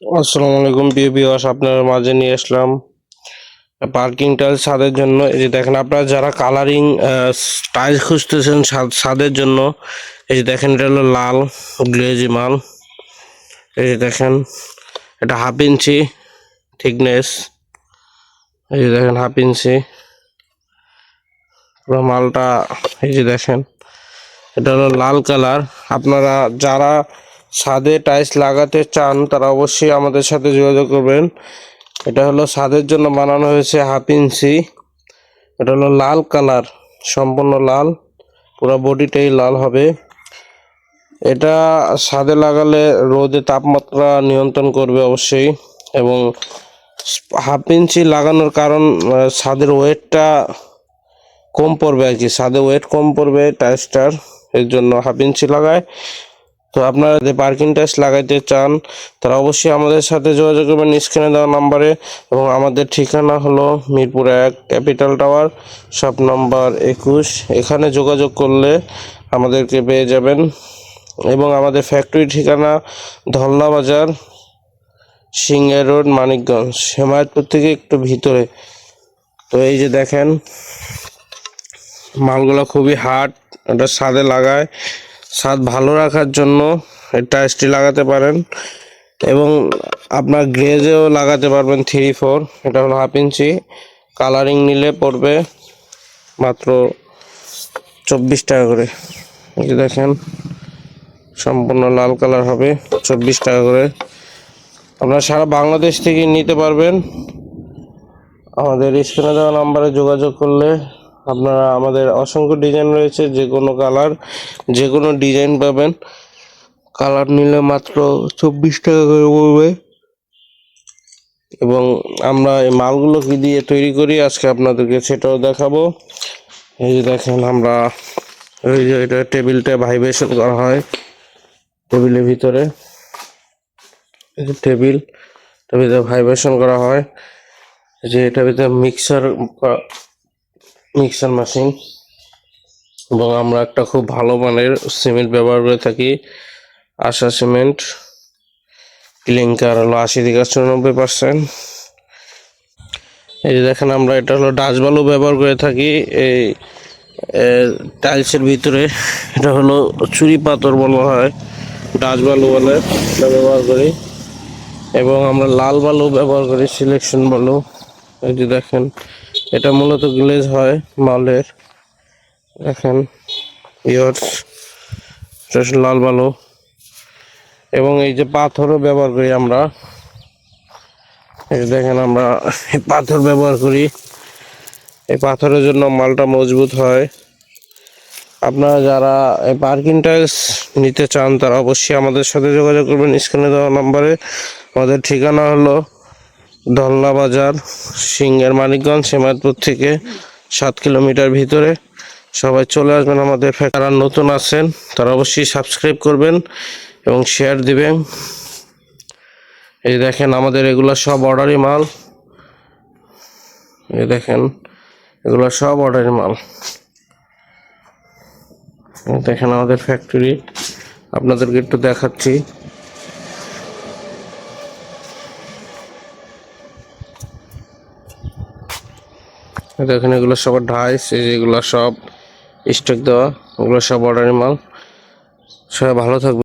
আসসালামু আলাইকুম প্রিয় ভিউয়ার্স, আপনার মাঝে নিয়ে আসলাম পার্কিং টাইলস ছাদের জন্য। এই যে দেখেন, আপনারা যারা কালারিং টাইলস খুঁজতেছেন ছাদের জন্য, এই যে দেখেন এটা হলো লাল গ্লেজি মাল। এই যে দেখেন, এটা 1/2 ইঞ্চি থিকনেস। এই যে দেখেন 1/2 ইঞ্চি পুরো মালটা। এই যে দেখেন, এটা হলো লাল কালার। আপনারা যারা ছাদে টাইলস লাগাতে চান তারা অবশ্যই আমাদের সাথে যোগাযোগ করবেন। এটা হলো ছাদের জন্য বানানো হয়েছে 1/2 ইঞ্চি। এটা হলো লাল কালার, সম্পূর্ণ লাল, পুরো বডিটাই লাল হবে। এটা ছাদে লাগালে রোদে তাপমাত্রা নিয়ন্ত্রণ করবে অবশ্যই। এবং 1/2 ইঞ্চি লাগানোর কারণ ছাদের ওয়েটটা কম পড়বে আর কি, ছাদে ওয়েট কম পড়বে টাইলসটার, এর জন্য 1/2 ইঞ্চি লাগায়। তো আপনারা যদি পার্কিং টাইলস লাগাইতে চান তারা অবশ্যই আমাদের সাথে যোগাযোগ করবেন স্ক্রিনে দেওয়া নাম্বারে। এবং আমাদের ঠিকানা হলো Mirpur 1 capital tower, shop number 21। এখানে যোগাযোগ করলে আমাদেরকে পেয়ে যাবেন। এবং আমাদের ফ্যাক্টরি ঠিকানা ধলনা বাজার, সিংহে রোড, মানিকগঞ্জ, হেমায়তপুর থেকে একটু ভিতরে। তো এই যে দেখেন, মালগুলো খুবই হার্ড। এটা ছাদে লাগায়, ছাদ ভালো রাখার জন্য এই টাইলসটি লাগাতে পারেন। এবং আপনার গ্লেজেও লাগাতে পারবেন 3-4। এটা হলো 1/2 ইঞ্চি। কালারিং নিলে পড়বে মাত্র 24 টাকা করে। এই যে দেখেন, সম্পূর্ণ লাল কালার হবে, 24 টাকা করে। আপনারা সারা বাংলাদেশ থেকে নিতে পারবেন। আমাদের স্ক্রিনে দেওয়া নাম্বারে যোগাযোগ করলে আপনারা, আমাদের অসংখ্য ডিজাইন রয়েছে, যে কোনো কালার, যে কোনো ডিজাইন পাবেন। কালার নিলে মাত্র 24 টাকা করে পড়বে। এবং আমরা এই মালগুলো কি দিয়ে তৈরি করি আজকে আপনাদেরকে সেটাও দেখাবো। এই যে দেখেন, আমরা এই যে এটা টেবিলটা ভাইব্রেশন করা হয় টেবিলের ভিতরে। এই যে টেবিলটার ভিতরে ভাইব্রেশন করা হয়। যে এটার ভিতরে মিক্সার মেশিন। এবং আমরা একটা খুব ভালো মানের সিমেন্ট ব্যবহার করে থাকি, আশা সিমেন্ট। ক্লিংকার হলো 80 থেকে 94%। এই যে দেখেন, আমরা এটা হলো ডাচ বালু ব্যবহার করে থাকি এই টাইলসের ভিতরে। এটা হলো চুরি পাথর বলা হয়, ডাচ বালু বলে, এটা ব্যবহার করি। এবং আমরা লাল বালু ব্যবহার করি, সিলেকশন বালু। এই যে দেখেন, এটা মূলত গ্লেজ হয় মালের। দেখেন ইয়ার্স, লাল বালু। এবং এই যে পাথরও ব্যবহার করি আমরা। এই দেখেন, আমরা পাথর ব্যবহার করি। এই পাথরের জন্য মালটা মজবুত হয়। আপনারা যারা এই পার্কিং টাইলস নিতে চান তারা অবশ্যই আমাদের সাথে যোগাযোগ করবেন স্ক্রিনে দেওয়া নাম্বারে। আমাদের ঠিকানা হলো ধলনা বাজার, সিংহের মানিকগঞ্জ, হেমায়তপুর থেকে 7 কিলোমিটার ভিতরে। সবাই চলে আসবেন আমাদের। যারা নতুন আছেন তারা অবশ্যই সাবস্ক্রাইব করবেন এবং শেয়ার দিবেন। এই দেখেন, আমাদের এগুলো সব অর্ডারি মাল। এই দেখেন, এগুলো সব অর্ডারি মাল। দেখেন আমাদের ফ্যাক্টরি, আপনাদেরকে একটু দেখাচ্ছি। দেখেন, এগুলো সব ঢাইস, এগুলো সব স্টক দেওয়া, এগুলো সব অর্ডারি মাল। সবাই ভালো থাকবে।